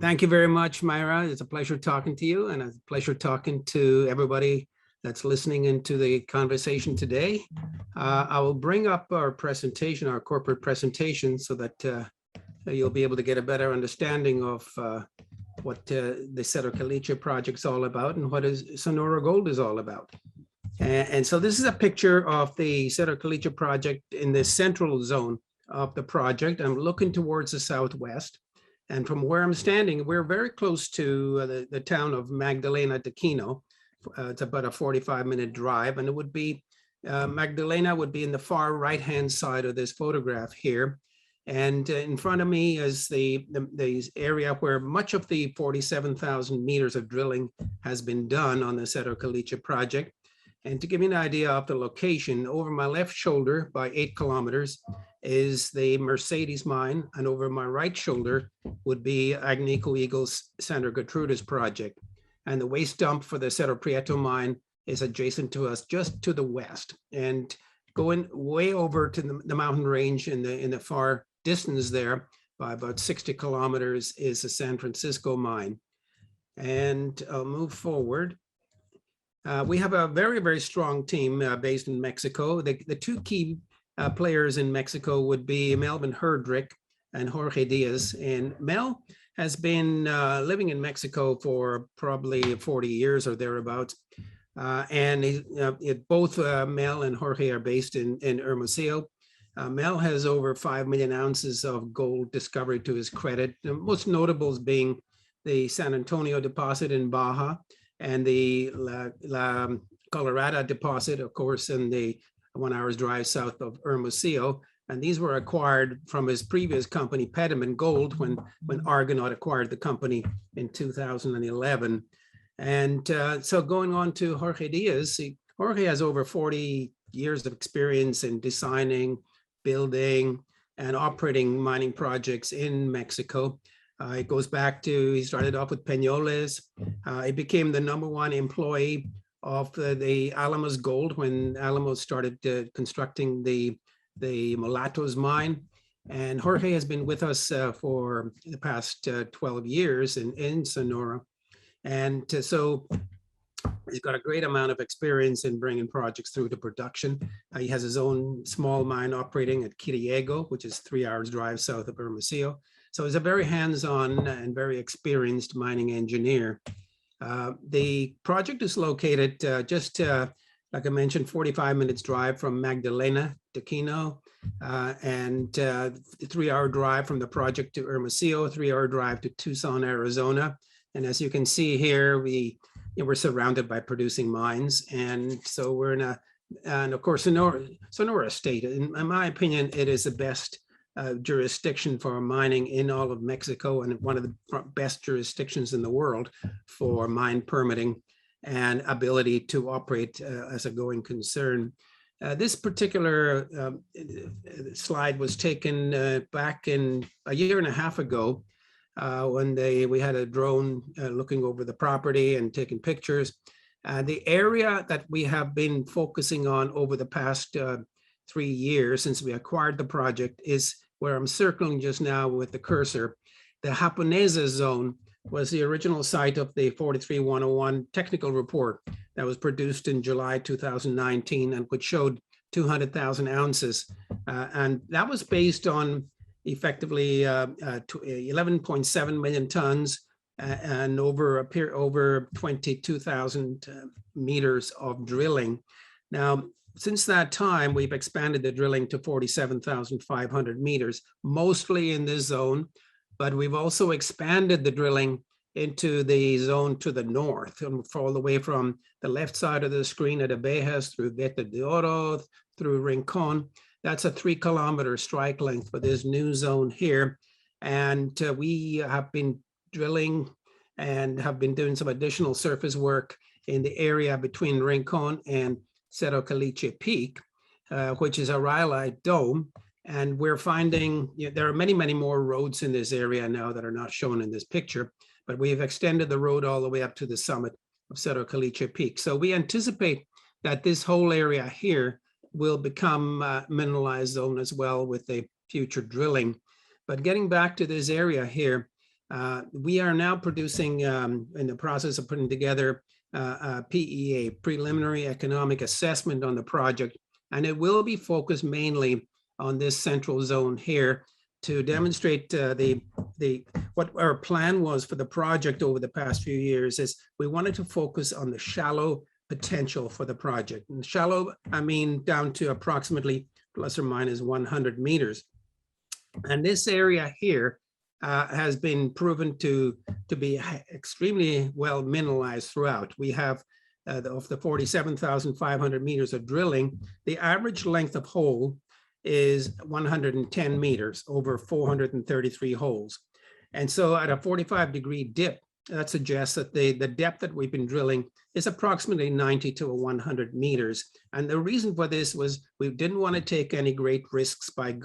Thank you very much, Myra. It's a pleasure talking to you, and a pleasure talking to everybody that's listening into the conversation today. I will bring up our presentation, our corporate presentation, so that you'll be able to get a better understanding of what the Cerro Caliche project is all about and what Sonora Gold is all about. And so this is a picture of the Cerro Caliche project in the central zone of the project. I'm looking towards the southwest. And from where I'm standing, we're very close to the town of Magdalena de Quino. It's about a 45-minute drive, and it would be, Magdalena would be in the far right-hand side of this photograph here. And in front of me is the area where much of the 47,000 meters of drilling has been done on the Cerro Caliche project. And to give you an idea of the location, over my left shoulder by 8 kilometers is the Mercedes mine, and over my right shoulder would be Agnico Eagle's Santa Gertrudis project. And the waste dump for the Cerro Prieto mine is adjacent to us, just to the west. And going way over to the mountain range in the far distance there, by about 60 kilometers, is the San Francisco mine. And I'll move forward. We have a very, very strong team based in Mexico. The two key players in Mexico would be Melvin Herdrick and Jorge Diaz. And Mel has been living in Mexico for probably 40 years or thereabouts. And both Mel and Jorge are based in Hermosillo. Mel has over 5 million ounces of gold discovered to his credit, the most notables being the San Antonio deposit in Baja and the La Colorada deposit, of course, in the 1 hour's drive south of Hermosillo. And these were acquired from his previous company, Pediment Gold, when Argonaut acquired the company in 2011. And so going on to Jorge Diaz, Jorge has over 40 years of experience in designing, building, and operating mining projects in Mexico. It goes back to, he started off with Peñoles. He became the #1 employee of the Alamos Gold when Alamos started constructing the Mulatos mine. And Jorge has been with us for the past 12 years in Sonora. And so he's got a great amount of experience in bringing projects through to production. He has his own small mine operating at Quiriego, which is 3 hours drive south of Hermosillo. So he's a very hands-on and very experienced mining engineer. The project is located just, like I mentioned, 45 minutes drive from Magdalena de Quino, and 3 hour drive from the project to Hermosillo, 3 hour drive to Tucson, Arizona. And as you can see here, we're surrounded by producing mines. And so we're in and of course, Sonora State, in my opinion, it is the best jurisdiction for mining in all of Mexico, and one of the best jurisdictions in the world for mine permitting and ability to operate as a going concern. This particular slide was taken back in a year and a half ago when we had a drone looking over the property and taking pictures. The area that we have been focusing on over the past 3 years since we acquired the project is where I'm circling just now with the cursor. The Haponesa Zone was the original site of the 43-101 technical report that was produced in July 2019 and which showed 200,000 ounces. And that was based on effectively 11.7 million tons and over 22,000 meters of drilling. Now, since that time, we've expanded the drilling to 47,500 meters, mostly in this zone, but we've also expanded the drilling into the zone to the north, all the way from the left side of the screen at Abejas through Veta de Oro, through Rincon. That's a 3 kilometer strike length for this new zone here. And we have been drilling and have been doing some additional surface work in the area between Rincon and Cerro Caliche Peak, which is a rhyolite dome. And we're finding there are many, many more roads in this area now that are not shown in this picture, but we've extended the road all the way up to the summit of Cerro Caliche Peak. So we anticipate that this whole area here will become a mineralized zone as well with the future drilling. But getting back to this area here, We are now producing, in the process of putting together a PEA, preliminary economic assessment on the project, and it will be focused mainly on this central zone here to demonstrate what our plan was for the project over the past few years. Is we wanted to focus on the shallow potential for the project. And shallow, I mean down to approximately plus or minus 100 meters. And this area here has been proven to be extremely well mineralized throughout. We have of the 47,500 meters of drilling, the average length of hole is 110 meters over 433 holes. And so at a 45-degree dip, that suggests that the depth that we've been drilling is approximately 90 to 100 meters. And the reason for this was we didn't want to take any great risks by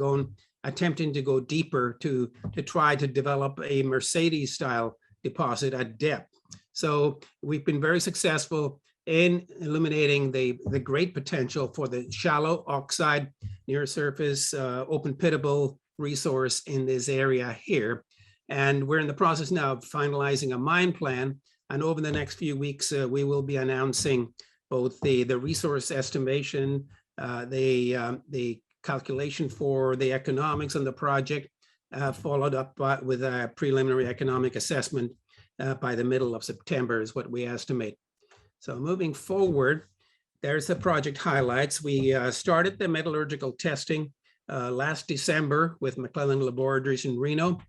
attempting to go deeper to try to develop a Mercedes style deposit at depth. So we've been very successful in illuminating the great potential for the shallow oxide near surface open pitable resource in this area here. And we're in the process now of finalizing a mine plan. And over the next few weeks, we will be announcing both the resource estimation, the calculation for the economics on the project, followed up with a preliminary economic assessment by the middle of September is what we estimate. So moving forward, there's the project highlights. We started the metallurgical testing last December with McClellan Laboratories in Reno,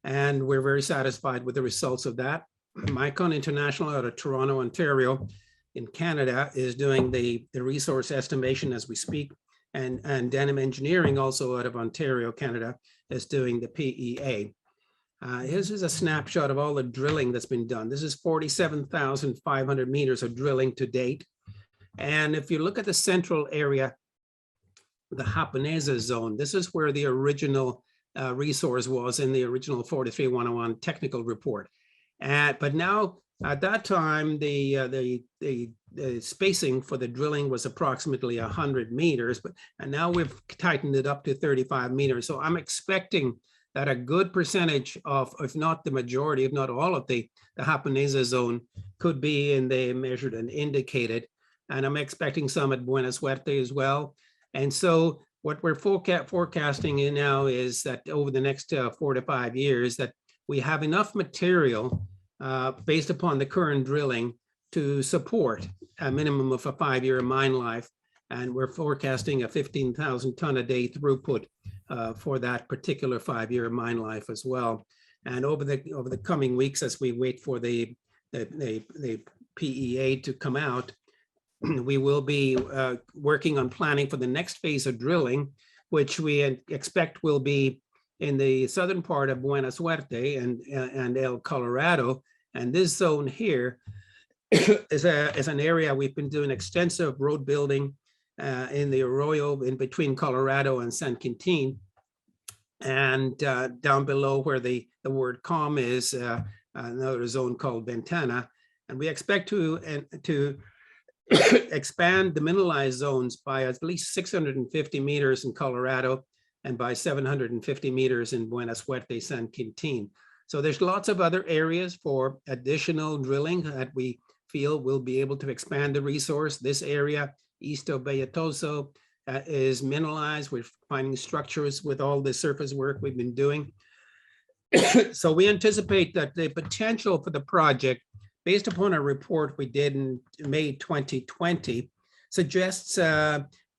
and we're very satisfied with the results of that. Micon International out of Toronto, Ontario in Canada is doing the resource estimation as we speak. And Denim Engineering, also out of Ontario, Canada, is doing the PEA. This is a snapshot of all the drilling that's been done. This is 47,500 meters of drilling to date. And if you look at the central area, the Haponesa Zone, this is where the original resource was in the original 43-101 technical report. But now, at that time, the spacing for the drilling was approximately 100 meters, and now we've tightened it up to 35 meters. So I'm expecting that a good percentage of, if not the majority, if not all of the Haponesa Zone could be in the measured and indicated. And I'm expecting some at Buena Suerte as well. And so what we're forecasting now is that over the next 4 to 5 years, that we have enough material based upon the current drilling to support a minimum of a 5-year mine life. And we're forecasting a 15,000 ton a day throughput for that particular 5-year mine life as well. And over the coming weeks, as we wait for the PEA to come out, we will be working on planning for the next phase of drilling, which we expect will be in the southern part of Buena Suerte and El Colorado. And this zone here is an area we've been doing extensive road building in the arroyo in between Colorado and San Quintin. And down below where the word COM is, another zone called Ventana. And we expect to expand the mineralized zones by at least 650 meters in Colorado and by 750 meters in Buena Suerte, San Quintin. So there's lots of other areas for additional drilling that we feel will be able to expand the resource. This area east of Belletoso is mineralized. We're finding structures with all the surface work we've been doing. So we anticipate that the potential for the project, based upon a report we did in May 2020, suggests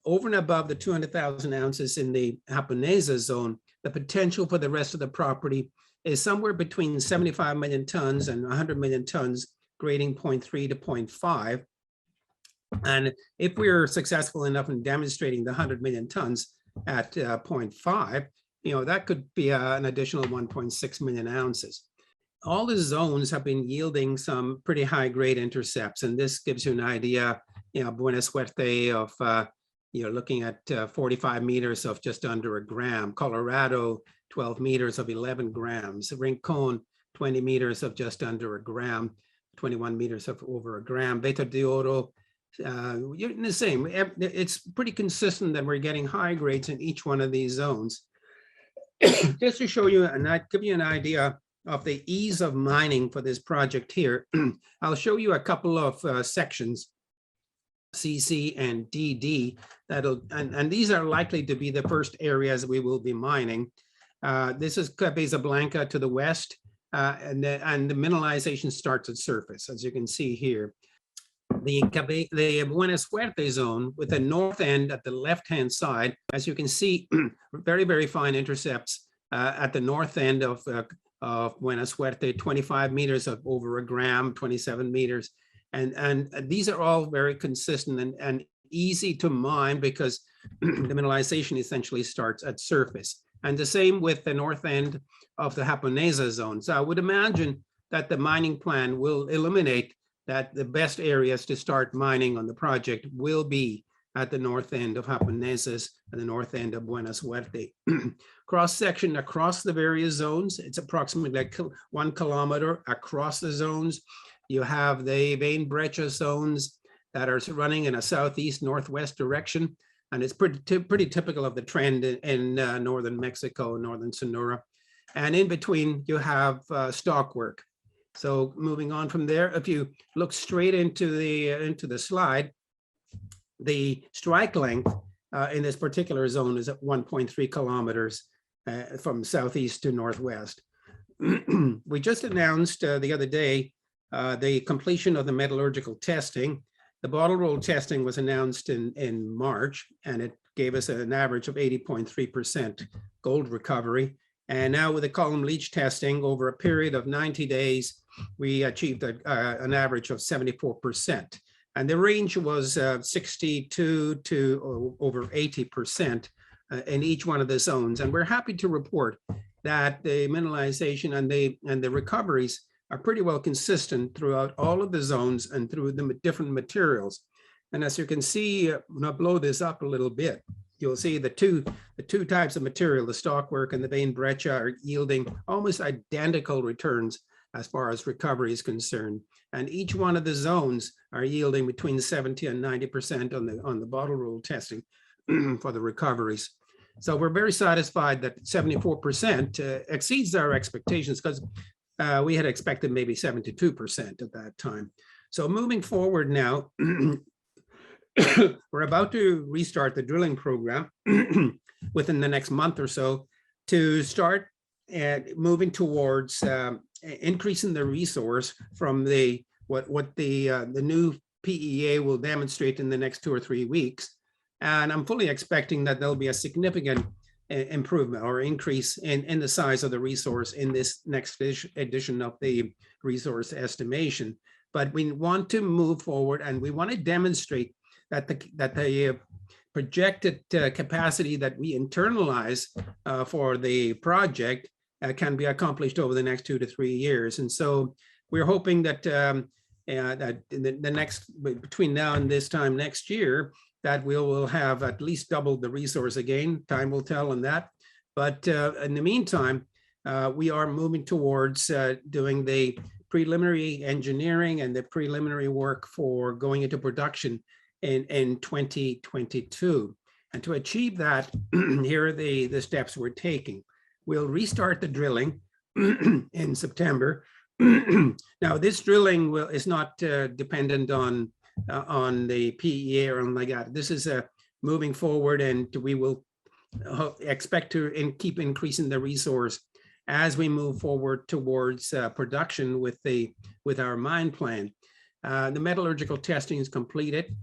over and above the 200,000 ounces in the Haponesa Zone, the potential for the rest of the property is somewhere between 75 million tons and 100 million tons, grading 0.3 to 0.5. And if we're successful enough in demonstrating the 100 million tons at 0.5, that could be an additional 1.6 million ounces. All the zones have been yielding some pretty high grade intercepts. And this gives you an idea, Buena Suerte of, looking at 45 meters of just under a gram, Colorado, 12 meters of 11 grams, Rincon, 20 meters of just under a gram, 21 meters of over a gram, Beta de Oro, the same. It's pretty consistent that we're getting high grades in each one of these zones. Just to show you and give you an idea the ease of mining for this project here, I'll show you a couple of sections, CC and DD, and these are likely to be the first areas we will be mining. This is Cabeza Blanca to the west, and the mineralization starts at surface, as you can see here. The Buena Suerte zone with the north end at the left-hand side, as you can see, very, very fine intercepts at the north end of Buena Suerte, 25 meters of over a gram, 27 meters. And these are all very consistent and easy to mine because the mineralization essentially starts at surface. And the same with the north end of the Haponesa Zone. So I would imagine that the mining plan will eliminate that the best areas to start mining on the project will be at the north end of Haponesas and the north end of Buena Suerte. Cross section across the various zones, it's approximately like 1 kilometer across the zones. You have the vein breccia zones that are running in a southeast northwest direction, and it's pretty typical of the trend in northern Mexico, northern Sonora. And in between, you have stockwork. So moving on from there, if you look straight into the slide, the strike length in this particular zone is at 1.3 kilometers from southeast to northwest. We just announced the other day the completion of the metallurgical testing. The bottle roll testing was announced in March, and it gave us an average of 80.3% gold recovery. And now with the column leach testing over a period of 90 days, we achieved an average of 74%. And the range was 62 to over 80% in each one of the zones. And we're happy to report that the mineralization and the recoveries are pretty well consistent throughout all of the zones and through the different materials. And as you can see, when I blow this up a little bit, you'll see the two types of material, the stockwork and the vein breccia, are yielding almost identical returns as far as recovery is concerned. And each one of the zones are yielding between 70 and 90% on the bottle roll testing for the recoveries. So we're very satisfied that 74% exceeds our expectations, because we had expected maybe 72% at that time. So moving forward now, we're about to restart the drilling program within the next month or so to start moving towards increasing the resource from what the new PEA will demonstrate in the next 2 or 3 weeks. And I'm fully expecting that there'll be a significant improvement or increase in the size of the resource in this next edition of the resource estimation. But we want to move forward, and we want to demonstrate that the projected capacity that we internalize for the project can be accomplished over the next 2 to 3 years. And so we're hoping that that in the next, between now and this time next year, that we will have at least doubled the resource again. Time will tell on that. But in the meantime, we are moving towards doing the preliminary engineering and the preliminary work for going into production in 2022. And to achieve that, here are the steps we're taking. We'll restart the drilling in September. Now, this drilling is not dependent on the PEA or anything like that. This is moving forward, and we will expect to keep increasing the resource as we move forward towards production with our mine plan. The metallurgical testing is completed,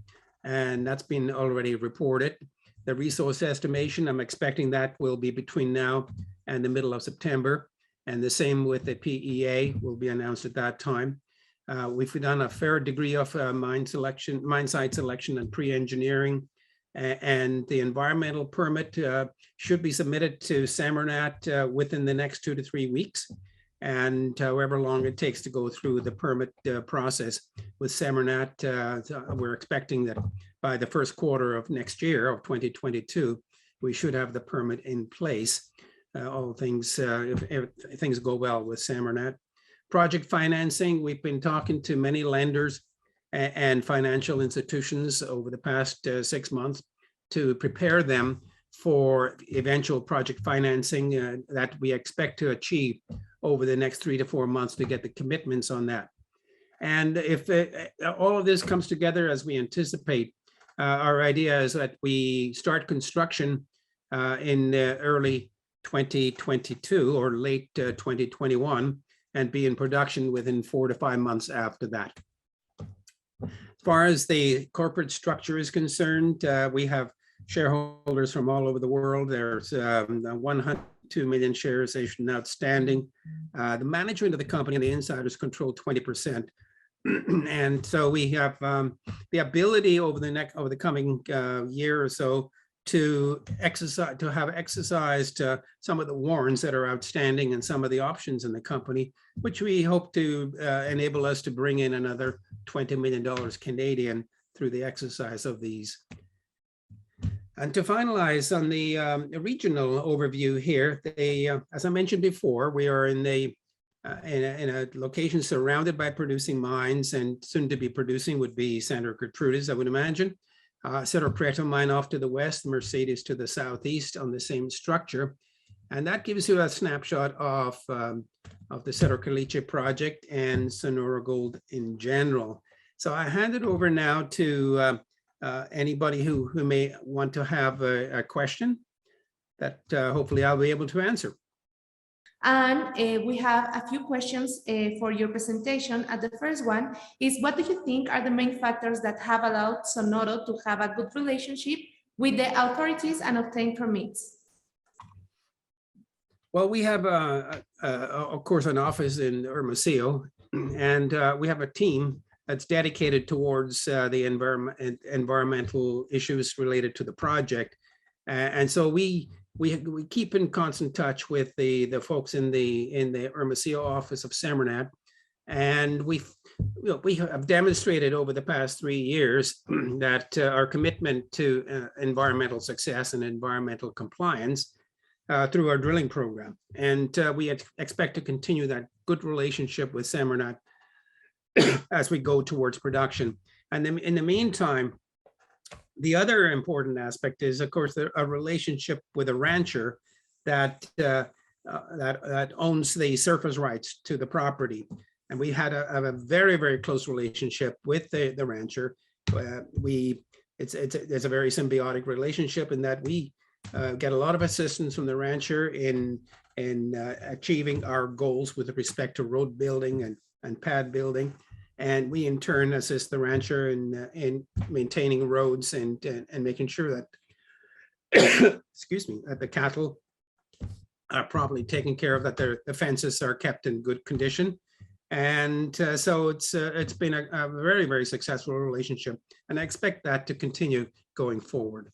and that's been already reported. The resource estimation, I'm expecting that will be between now and the middle of September. And the same with the PEA will be announced at that time. We've done a fair degree of mine site selection and pre-engineering, and the environmental permit should be submitted to SEMARNAT within the next 2 to 3 weeks. And however long it takes to go through the permit process with SEMARNAT, we're expecting that by the first quarter of next year, of 2022, we should have the permit in place. All things, if things go well with SEMARNAT. Project financing, we've been talking to many lenders and financial institutions over the past 6 months to prepare them for eventual project financing that we expect to achieve over the next 3 to 4 months to get the commitments on that. And if all of this comes together as we anticipate, our idea is that we start construction in early 2022 or late 2021 and be in production within 4 to 5 months after that. As far as the corporate structure is concerned, we have shareholders from all over the world. There's 102 million shares issued and outstanding. The management of the company and the insiders control 20%. And so we have the ability over the coming year or so to have exercised some of the warrants that are outstanding and some of the options in the company, which we hope to enable us to bring in another $20 million Canadian through the exercise of these. And to finalize on the regional overview here, as I mentioned before, we are in a location surrounded by producing mines, and soon to be producing would be Santa Gertrudis, I would imagine. Cerro Prieto mine off to the west, Mercedes to the southeast on the same structure. And that gives you a snapshot of the Cerro Caliche project and Sonora Gold in general. So I hand it over now to anybody who may want to have a question that hopefully I'll be able to answer. And we have a few questions for your presentation. And the first one is, what do you think are the main factors that have allowed Sonoro to have a good relationship with the authorities and obtain permits? Well, we have, of course, an office in Hermosillo, and we have a team that's dedicated towards the environmental issues related to the project. And so we keep in constant touch with the folks in the Hermosillo office of SEMARNAT, and we have demonstrated over the past 3 years that our commitment to environmental success and environmental compliance through our drilling program, and we expect to continue that good relationship with SEMARNAT as we go towards production. And then in the meantime, the other important aspect is, of course, a relationship with a rancher that owns the surface rights to the property. And we had a very, very close relationship with the rancher. It's a very symbiotic relationship in that we get a lot of assistance from the rancher in achieving our goals with respect to road building and pad building. And we in turn assist the rancher in maintaining roads and making sure that, excuse me, that the cattle are properly taken care of, that the fences are kept in good condition. And so it's been a very, very successful relationship. And I expect that to continue going forward.